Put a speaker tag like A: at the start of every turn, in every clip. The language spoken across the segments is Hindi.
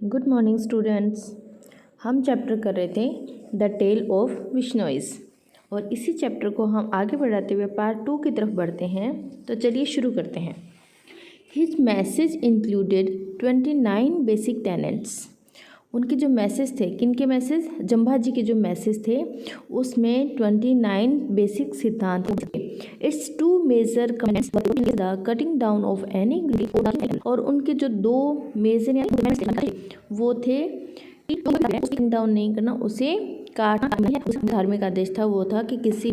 A: Good morning students. हम चैप्टर कर रहे थे द टेल ऑफ विश्नोइज और इसी चैप्टर को हम आगे बढ़ाते हुए पार्ट 2 की तरफ बढ़ते हैं। तो चलिए शुरू करते हैं। His message included 29 basic tenets. उनके जो मैसेज थे, किनके मैसेज? जम्भा जी के जो मैसेज थे उसमें 29 बेसिक सिद्धांत थे। Its two major comments the cutting down of any और उनके जो दो मेजर वो थे कटिंग डाउन नहीं करना, उसे काटना। धार्मिक आदेश था वो था कि किसी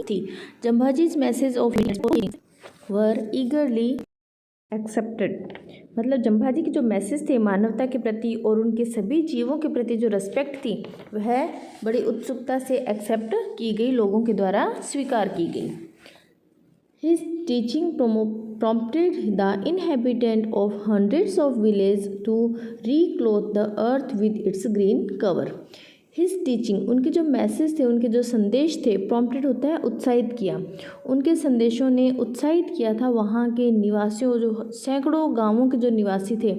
A: थी। Jambhaji's message of were eagerly accepted. मतलब जम्भाजी के जो मैसेज थे मानवता के प्रति और उनके सभी जीवों के प्रति जो रेस्पेक्ट थी वह बड़ी उत्सुकता से एक्सेप्ट की गई, लोगों के द्वारा स्वीकार की गई। His teaching prompted the inhabitant of hundreds of villages to reclothe the earth with its green cover. His teaching, उनके जो मैसेज थे, उनके जो संदेश थे, प्रॉम्प्टेड होता है उत्साहित किया। उनके संदेशों ने उत्साहित किया था वहाँ के निवासियों, जो सैकड़ों गांवों के जो निवासी थे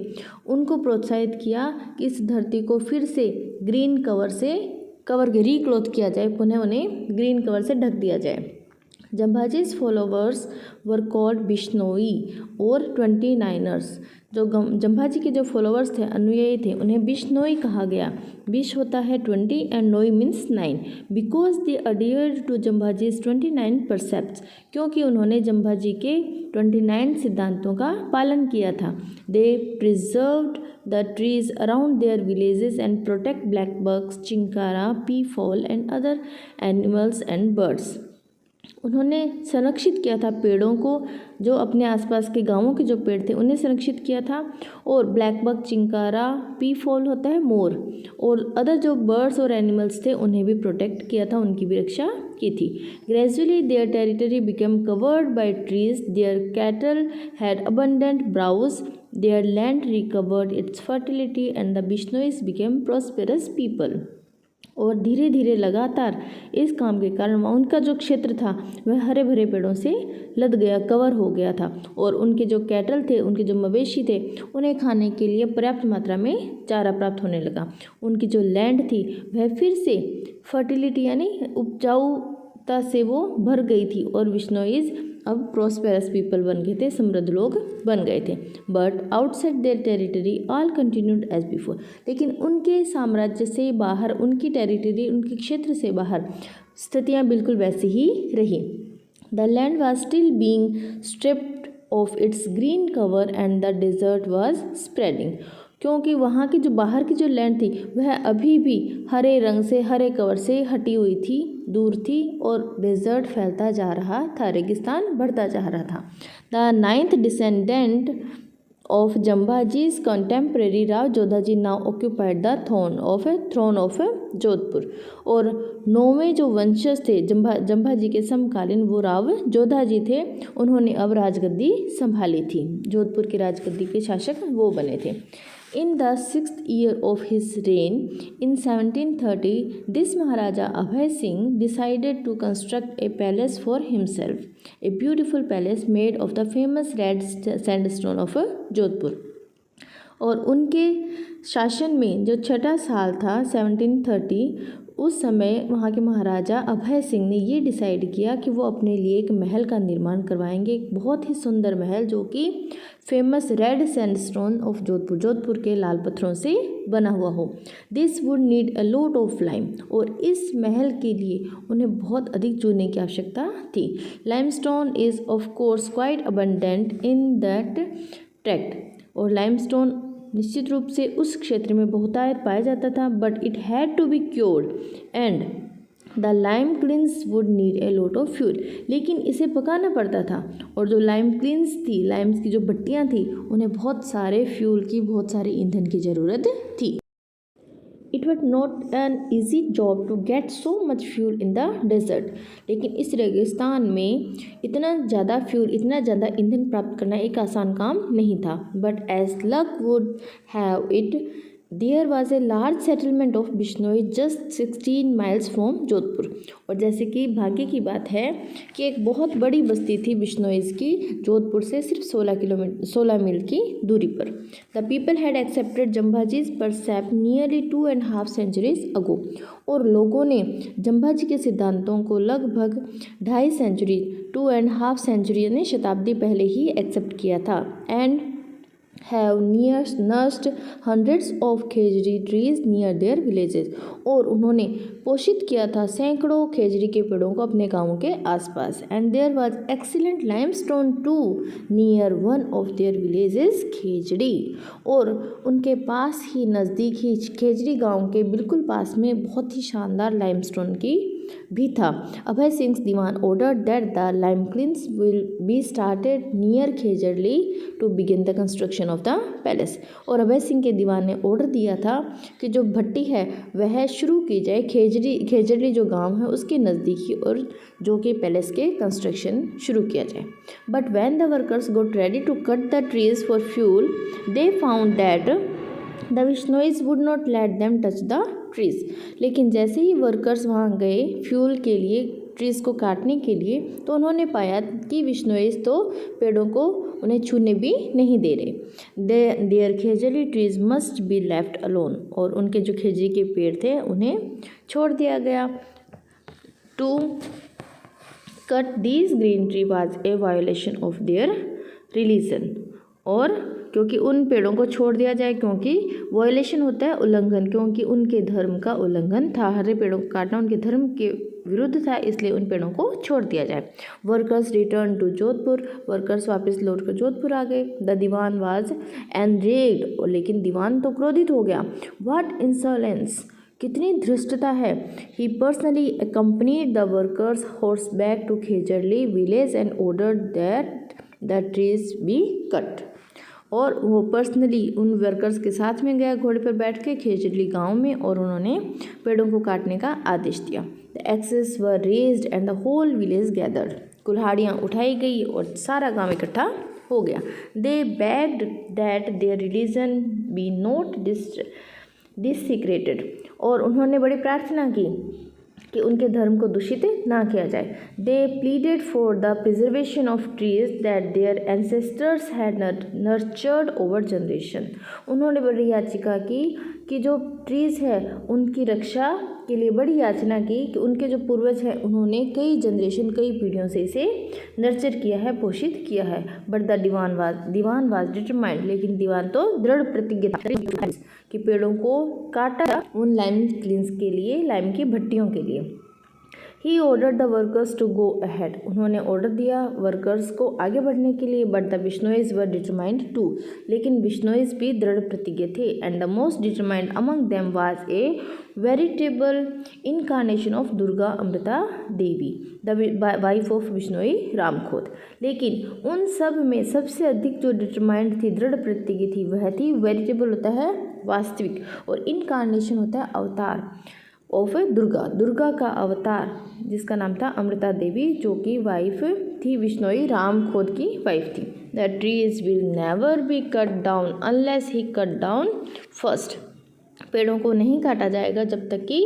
A: उनको प्रोत्साहित किया कि इस धरती को फिर से ग्रीन कवर के रिक्लोथ किया जाए, पुनः उन्हें ग्रीन कवर से ढक दिया जाए। जम्भाजी's followers were called बिश्नोई और 29ers। जो जम्भाजी के जो फॉलोअर्स थे, अनुयायी थे, उन्हें बिश्नोई कहा गया। बिश होता है 20 एंड नोई मीन्स 9, बिकॉज दे अडियर्ड टू जम्भाजी's 29 परसेप्ट्स, क्योंकि उन्होंने जम्भाजी के 29 सिद्धांतों का पालन किया था। They preserved the trees around their villages and protect blackbucks, chinkara, peafowl and other animals and birds. उन्होंने संरक्षित किया था पेड़ों को, जो अपने आसपास के गांवों के जो पेड़ थे उन्हें संरक्षित किया था, और black bug, chinkara, P fall होता है मोर, और अदर जो बर्ड्स और एनिमल्स थे उन्हें भी प्रोटेक्ट किया था, उनकी भी रक्षा की थी। Gradually their territory became covered by trees, their cattle had abundant browse, their land recovered its fertility and the Bishnois became prosperous people. और धीरे धीरे लगातार इस काम के कारण उनका जो क्षेत्र था वह हरे भरे पेड़ों से लद गया, कवर हो गया था, और उनके जो कैटल थे, उनके जो मवेशी थे, उन्हें खाने के लिए पर्याप्त मात्रा में चारा प्राप्त होने लगा। उनकी जो लैंड थी वह फिर से फर्टिलिटी यानी उपजाऊता से वो भर गई थी, और विश्नोइज अब प्रॉस्पेरस पीपल बन गए थे, समृद्ध लोग बन गए थे। But outside their territory all continued as before. लेकिन उनके साम्राज्य से बाहर, उनकी टेरिटरी, उनके क्षेत्र से बाहर स्थितियाँ बिल्कुल वैसी ही रही। The land was still being stripped of its green cover and the desert was spreading. क्योंकि वहाँ की जो बाहर की जो लैंड थी वह अभी भी हरे रंग से, हरे कवर से हटी हुई थी, दूर थी, और डेजर्ट फैलता जा रहा था, रेगिस्तान बढ़ता जा रहा था। The 9th descendant of Jambhaji's contemporary Rao Jodhaji now occupied the throne of Jodhpur. और 9वें जो वंशज थे जम्भाजी के समकालीन, वो राव जोधाजी थे, उन्होंने अब राजगद्दी संभाली थी, जोधपुर की राजगद्दी के शासक वो बने थे। In the 6th year of his reign, in 1730, this Maharaja Abhay Singh decided to construct a palace for himself, a beautiful palace made of the famous red sandstone of Jodhpur. और उनके शासन में जो छठा साल था 1730, उस समय वहाँ के महाराजा अभय सिंह ने ये डिसाइड किया कि वो अपने लिए एक महल का निर्माण करवाएंगे, एक बहुत ही सुंदर महल जो कि famous red sandstone of Jodhpur के लाल पत्थरों से बना हुआ हो। This would need a lot of lime, और इस महल के लिए उन्हें बहुत अधिक चूने की आवश्यकता थी। Limestone is of course quite abundant in that tract, और लाइमस्टोन निश्चित रूप से उस क्षेत्र में बहुतायत पाया जाता था, but it had to be cured and the lime kilns would need a lot of fuel. लेकिन इसे पकाना पड़ता था, और जो लाइम क्लिन्स थी, लाइम्स की जो भट्टियाँ थी, उन्हें बहुत सारे फ्यूल की, बहुत सारे ईंधन की ज़रूरत थी। It was not an easy job to get so much fuel in the desert. लेकिन इस रेगिस्तान में इतना ज़्यादा फ्यूल, इतना ज़्यादा ईंधन प्राप्त करना एक आसान काम नहीं था। But as luck would have it, there was a large settlement of Bishnoi just 16 miles from Jodhpur. और जैसे कि भाग्य की बात है कि एक बहुत बड़ी बस्ती थी बिश्नोईज की जोधपुर से सिर्फ 16 मील की दूरी पर। The people had accepted Jambhaji's precept nearly 2.5 centuries ago. और लोगों ने जम्भाजी के सिद्धांतों को लगभग 2.5 सेंचुरी 2.5 सेंचुरी यानी शताब्दी पहले ही एक्सेप्ट किया था। And have nursed hundreds of Khejri trees near their villages। और उन्होंने पोषित किया था सैकड़ों खेजड़ी के पेड़ों को अपने गाँवों के आसपास। And there was excellent limestone to near one of their villages Khejri. और उनके पास ही नज़दीक ही खेजड़ी गांव के बिल्कुल पास में बहुत ही शानदार लाइमस्टोन की भी था। Abhay Singh Diwan order that the lime kilns will be started near Khejarli to begin the construction of the palace. और अभय सिंह के दीवान ने ऑर्डर दिया था कि जो भट्टी है वह शुरू की जाए खेजड़ली जो गांव है उसके नज़दीक ही, और जो कि पैलेस के कंस्ट्रक्शन शुरू किया जाए। But when the workers got ready to cut the trees for fuel they found that the Bishnois would not let them touch the trees. लेकिन जैसे ही वर्कर्स वहाँ गए फ्यूल के लिए ट्रीज़ को काटने के लिए, तो उन्होंने पाया कि विश्नोइज तो पेड़ों को उन्हें छूने भी नहीं दे रहे। Their khejri trees must be left alone. और उनके जो खेजड़ी के पेड़ थे उन्हें छोड़ दिया गया। To cut these green tree was a violation of their religion. और क्योंकि उन पेड़ों को छोड़ दिया जाए, क्योंकि वायोलेशन होता है उल्लंघन, क्योंकि उनके धर्म का उल्लंघन था, हरे पेड़ों को काटना उनके धर्म के विरुद्ध था, इसलिए उन पेड़ों को छोड़ दिया जाए। Workers return to Jodhpur. Workers वापस लौट कर जोधपुर आ गए। The Diwan was enraged. लेकिन दीवान तो क्रोधित हो गया। व्हाट इंसोलेंस, कितनी धृष्टता है। He personally accompanied the workers horseback to Khejarli village and order that the trees be cut. और वो पर्सनली उन वर्कर्स के साथ में गया घोड़े पर बैठ के खेजड़ली गांव में, और उन्होंने पेड़ों को काटने का आदेश दिया। The axes were raised and the whole village gathered. कुल्हाड़ियाँ उठाई गई और सारा गांव इकट्ठा हो गया। They begged that their religion be not desecrated. और उन्होंने बड़ी प्रार्थना की कि उनके धर्म को दूषित ना किया जाए। They pleaded for the preservation of trees that their ancestors had nurtured over generation. उन्होंने बड़ी याचिका की कि जो ट्रीज है उनकी रक्षा के लिए बड़ी याचना की कि उनके जो पूर्वज हैं उन्होंने कई जनरेशन कई पीढ़ियों से इसे नर्चर किया है, पोषित किया है। But the Diwan was determined. लेकिन दीवान तो दृढ़ प्रतिज्ञ था कि पेड़ों को काटा उन लाइम क्लिन्स के लिए, लाइम की भट्टियों के लिए। He ordered the workers to go ahead. उन्होंने ऑर्डर दिया वर्कर्स को आगे बढ़ने के लिए। But the Bishnois were determined to. लेकिन बिश्नोइज भी दृढ़ प्रतिज्ञ थे। And the most determined among them was a veritable incarnation of Durga Amrita Devi, the wife of Bishnoi Ramkhod. लेकिन उन सब में सबसे अधिक जो डिटरमाइंड थी, दृढ़ प्रतिज्ञ थी, वह थी, वेरिटेबल होता है वास्तविक, और इनकारनेशन होता है अवतार ऑफ दुर्गा का अवतार, जिसका नाम था अमृता देवी, जो कि वाइफ थी बिश्नोई रामखोद की वाइफ थी। The trees will never be cut down unless he cut down first. पेड़ों को नहीं काटा जाएगा जब तक कि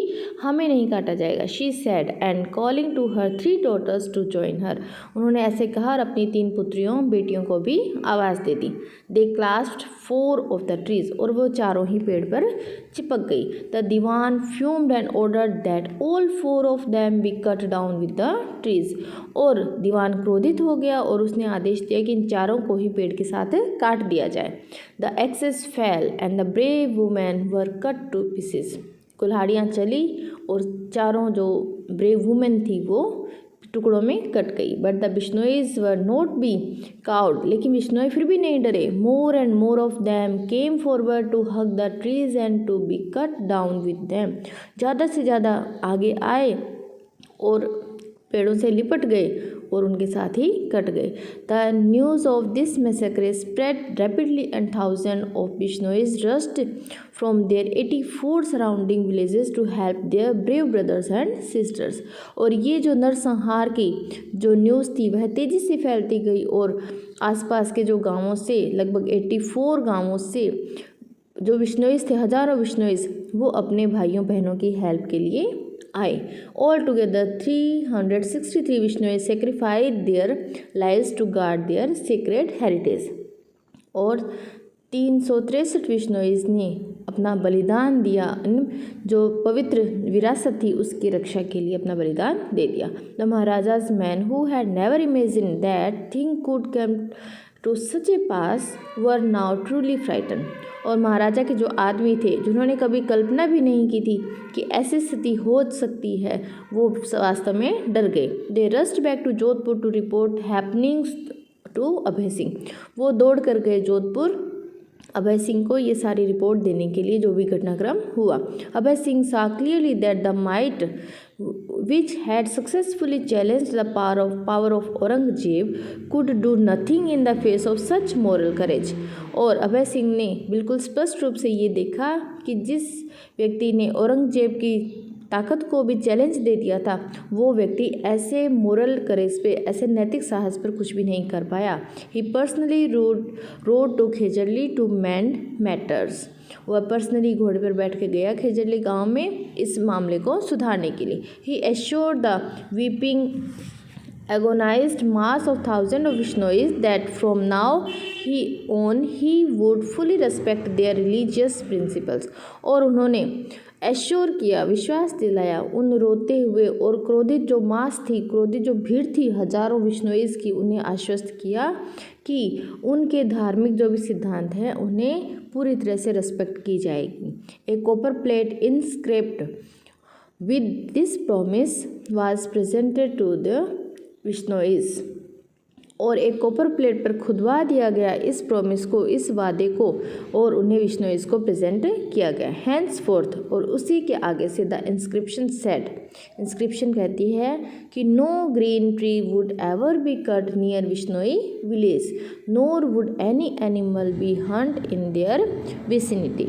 A: हमें नहीं काटा जाएगा। She said and calling to her 3 daughters to join her. उन्होंने ऐसे कहा और अपनी 3 पुत्रियों बेटियों को भी आवाज़ दे दी। They clasped 4 of the trees. और वो चारों ही पेड़ पर चिपक गई। The Diwan fumed and order that all 4 of them be cut down with the trees. और दीवान क्रोधित हो गया और उसने आदेश दिया कि इन चारों को ही पेड़ के साथ काट दिया जाए। The axes fell and the brave women were cut to pieces. कुल्हाड़ियाँ चली और चारों जो ब्रेव वुमेन थी वो टुकड़ों में कट गई। But the Bishnois were not be cowed. लेकिन बिश्नोई फिर भी नहीं डरे। More and more of them came forward to hug the trees and to be cut down with them. ज़्यादा से ज़्यादा आगे आए और पेड़ों से लिपट गए और उनके साथ ही कट गए। The news of this massacre spread rapidly and thousand of Bishnois rushed from their 84 surrounding villages to help their brave brothers and sisters. और ये जो नरसंहार की जो न्यूज़ थी वह तेज़ी से फैलती गई और आसपास के जो गांवों से लगभग 84 गांवों से जो विश्नोइज थे, हजारों विश्नोइज, वो अपने भाइयों बहनों की हेल्प के लिए आए। All together 363 Bishnois sacrificed their lives to guard their secret heritage. और 363 विश्नोइज ने अपना बलिदान दिया, जो पवित्र विरासत थी उसकी रक्षा के लिए अपना बलिदान दे दिया। The Maharaja's men who had never imagine that thing could come to such a pass were now truly frighten. और महाराजा के जो आदमी थे, जिन्होंने कभी कल्पना भी नहीं की थी कि ऐसी स्थिति हो सकती है, वो वास्तव में डर गए। They rushed back to Jodhpur to report happenings to Abhay Singh. वो दौड़ कर गए जोधपुर अभय सिंह को ये सारी रिपोर्ट देने के लिए, जो भी घटनाक्रम हुआ। Abhay Singh saw clearly that the might which had successfully challenged the power of Aurangzeb could do nothing in the face of such moral courage। और अभय सिंह ने बिल्कुल स्पष्ट रूप से ये देखा कि जिस व्यक्ति ने औरंगजेब की ताकत को भी चैलेंज दे दिया था, वो व्यक्ति ऐसे मोरल करेज पे, ऐसे नैतिक साहस पर कुछ भी नहीं कर पाया। He personally rode to Khejarli to mend matters. वह पर्सनली घोड़े पर बैठ के गया खेजरली गांव में इस मामले को सुधारने के लिए। He assured the weeping agonized mass of thousands of Vishnois that from now he would fully respect their religious principles। और उन्होंने एश्योर किया, विश्वास दिलाया उन रोते हुए और क्रोधित जो मास थी, क्रोधित जो भीड़ थी हजारों विश्नोइज की, उन्हें आश्वस्त किया कि उनके धार्मिक जो भी सिद्धांत हैं उन्हें पूरी तरह से रेस्पेक्ट की जाएगी। A copper plate inscribed with this promise was presented to the Bishnois. और एक कॉपर प्लेट पर खुदवा दिया गया इस प्रॉमिस को, इस वादे को, और उन्हें विश्नोइज को प्रेजेंट किया गया। हैंड्स फोर्थ, और उसी के आगे से द इंस्क्रिप्शन सेड, इंस्क्रिप्शन कहती है कि no green tree would ever be cut near Bishnoi village, nor would any animal be hunt in their vicinity.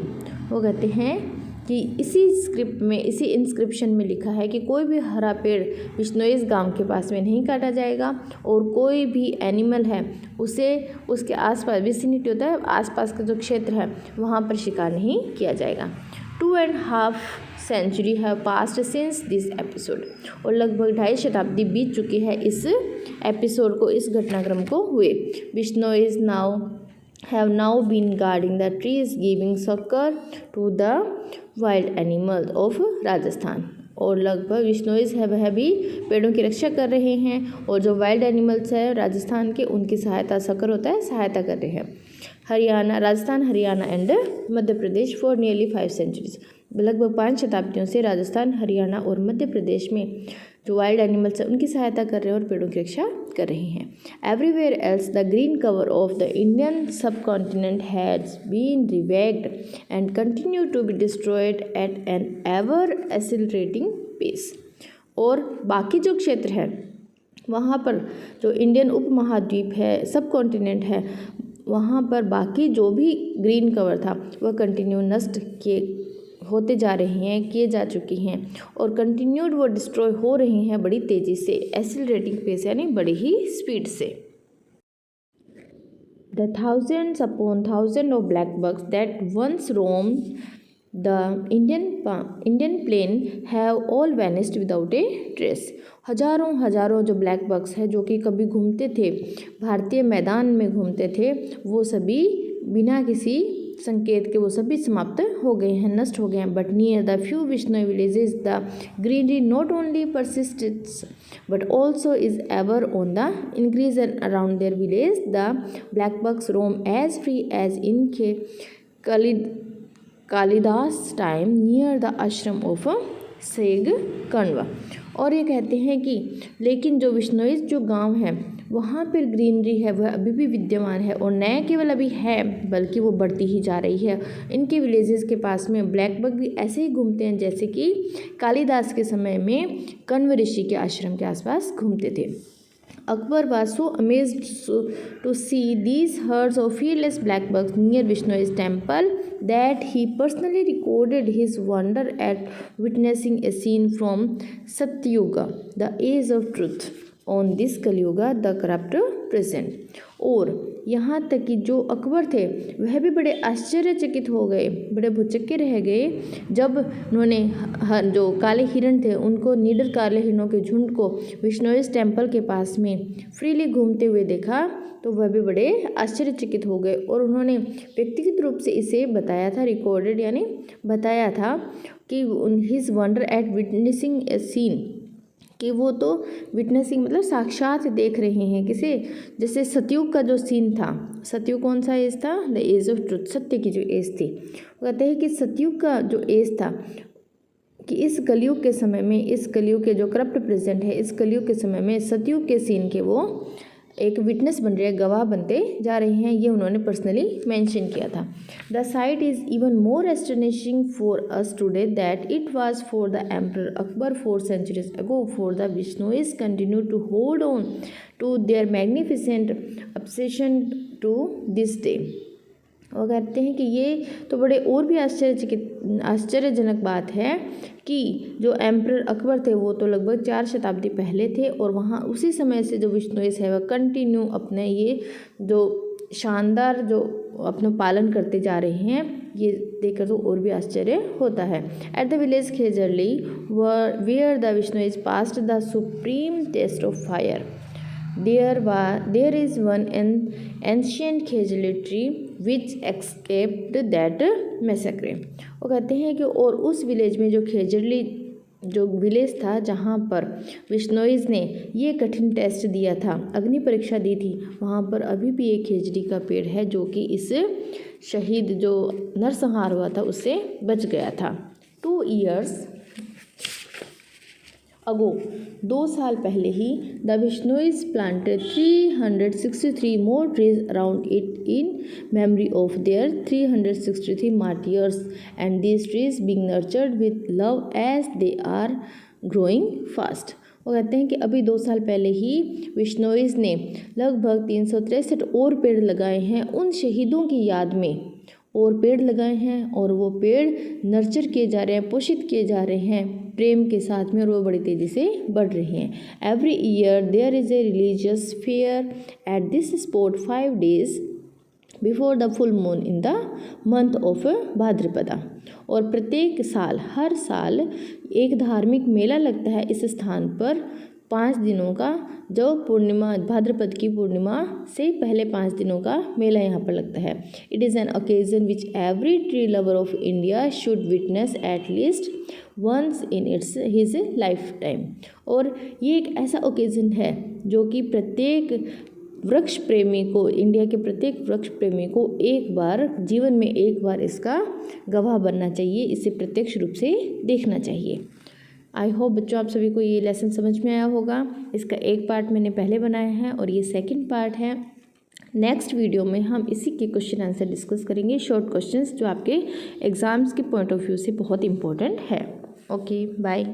A: वो कहते हैं कि इसी स्क्रिप्ट में, इसी इंस्क्रिप्शन में लिखा है कि कोई भी हरा पेड़ विश्नोइज गांव के पास में नहीं काटा जाएगा, और कोई भी एनिमल है उसे उसके आसपास, विसिनिटी होता है आसपास का जो क्षेत्र है, वहाँ पर शिकार नहीं किया जाएगा। 2.5 century have passed since this episode. और लगभग 2.5 शताब्दी बीत चुकी है इस एपिसोड को, इस घटनाक्रम को हुए। विश्नोइज have now been guarding the trees, giving succor to the wild animals of Rajasthan. और लगभग विश्नोइज है वह भी पेड़ों की रक्षा कर रहे हैं, और जो वाइल्ड एनिमल्स है राजस्थान के, उनकी सहायता, सक्कर होता है, सहायता कर रहे हैं। Haryana, Rajasthan, Haryana and Madhya Pradesh for nearly 5 centuries. लगभग 5 शताब्दियों से राजस्थान, हरियाणा और मध्य प्रदेश में जो वाइल्ड एनिमल्स हैं उनकी सहायता कर रहे हैं और पेड़ों की रक्षा कर रहे हैं। Everywhere else the green cover of the Indian subcontinent has been ravaged and continue to be destroyed at an ever accelerating pace. और बाकी जो क्षेत्र है वहाँ पर, जो इंडियन उपमहाद्वीप है, सब कॉन्टिनेंट है, वहाँ पर बाकी जो भी ग्रीन कवर था वह कंटिन्यू नष्ट होते जा रहे हैं, किए जा चुकी हैं, और कंटिन्यूड वो डिस्ट्रॉय हो रही हैं बड़ी तेज़ी से, एक्सीलरेटिंग पेस यानी बड़ी ही स्पीड से। The thousands upon thousands of black bugs that once roamed the Indian plain have all vanished without a trace। हजारों जो ब्लैक बग्स हैं जो कि कभी घूमते थे, भारतीय मैदान में घूमते थे, वो सभी बिना किसी संकेत के वो सभी समाप्त हो गए हैं, नष्ट हो गए हैं। But near the few Bishnoi villages the greenery not only persists but also is ever on the increase and around their village the black bucks roam as free as in के Kalidas time near the ashram of sage Kanva. और ये कहते हैं कि लेकिन जो विश्नोइज जो गांव है वहाँ पर ग्रीनरी है वह अभी भी विद्यमान है, और नया केवल अभी है बल्कि वो बढ़ती ही जा रही है। इनके विलेजेस के पास में ब्लैक बग भी ऐसे ही घूमते हैं जैसे कि कालिदास के समय में कण्व ऋषि के आश्रम के आसपास घूमते थे। Akbar was so amazed to see these herds of fearless black bugs near Vishnu's temple that he personally recorded his wonder at witnessing a scene from Satyuga, the age of truth, on this Kali Yuga, the corrupt present। और यहाँ तक कि जो अकबर थे वह भी बड़े आश्चर्यचकित हो गए, बड़े भुचक्के रह गए जब उन्होंने जो काले हिरण थे उनको निडर काले हिरणों के झुंड को विश्नोइस टेम्पल के पास में फ्रीली घूमते हुए देखा तो वह भी बड़े आश्चर्यचकित हो गए। और उन्होंने व्यक्तिगत रूप से इसे बताया था, रिकॉर्डेड यानी बताया था कि हिज वंडर एट विटनेसिंग ए सीन, कि वो तो विटनेसिंग मतलब साक्षात देख रहे हैं किसे, जैसे सतयुग का जो सीन था। सतयुग कौन सा एज था? द एज ऑफ ट्रुथ, सत्य की जो एज थी। वो कहते हैं कि सतयुग का जो एज था कि इस कलयुग के समय में, इस कलयुग के जो करप्ट प्रेजेंट है, इस कलयुग के समय में सतयुग के सीन के वो एक विटनेस बन रहे हैं, गवाह बनते जा रहे हैं, ये उन्होंने पर्सनली मेंशन किया था। The site is even more astonishing for us today that it was for the emperor Akbar 4 centuries ago, for the Vishnuyas continue to hold on to their magnificent obsession to this day। वो कहते हैं कि ये तो बड़े और भी आश्चर्यजनक बात है कि जो एम्परर अकबर थे वो तो लगभग 4 शताब्दी पहले थे और वहाँ उसी समय से जो विश्नोइस है वह कंटिन्यू अपने ये जो शानदार जो अपना पालन करते जा रहे हैं, ये देखकर तो और भी आश्चर्य होता है। At the village Khejarli where the Bishnois passed the supreme test of fire, there is one ancient Khejarli tree which escaped that massacre। वो कहते हैं कि और उस विलेज में जो खेजरली जो विलेज था जहाँ पर विश्नोइज ने ये कठिन टेस्ट दिया था, अग्नि परीक्षा दी थी, वहाँ पर अभी भी एक खेजड़ी का पेड़ है जो कि इस शहीद जो नरसंहार हुआ था उससे बच गया था। 2 years अगो 2 साल पहले ही the Bishnois planted 363 more trees around it in memory of their 363 martyrs and these trees being nurtured with love as they are growing fast. वो कहते हैं कि अभी 2 साल पहले ही विश्नोइज ने लगभग 363 और पेड़ लगाए हैं उन शहीदों की याद में, और पेड़ लगाए हैं और वो पेड़ नर्चर किए जा रहे हैं, पोषित किए जा रहे हैं प्रेम के साथ में, और वो बड़ी तेज़ी से बढ़ रहे हैं। Every year there is a religious fair at this spot 5 days before the full moon in the month of Bhadrapada. और प्रत्येक साल, हर साल एक धार्मिक मेला लगता है इस स्थान पर 5 दिनों का, जो पूर्णिमा भाद्रपद की पूर्णिमा से पहले 5 दिनों का मेला यहाँ पर लगता है। It is an occasion which every tree lover of India should witness at least once in his lifetime. और ये एक ऐसा ओकेजन है जो कि प्रत्येक वृक्ष प्रेमी को, इंडिया के प्रत्येक वृक्ष प्रेमी को एक बार जीवन में एक बार इसका गवाह बनना चाहिए, इसे प्रत्यक्ष रूप से देखना चाहिए। आई होप बच्चों आप सभी को ये लेसन समझ में आया होगा। इसका एक पार्ट मैंने पहले बनाया है और ये सेकंड पार्ट है। नेक्स्ट वीडियो में हम इसी के क्वेश्चन आंसर डिस्कस करेंगे, शॉर्ट क्वेश्चंस जो आपके एग्ज़ाम्स के पॉइंट ऑफ व्यू से बहुत इंपॉर्टेंट है। Okay, bye.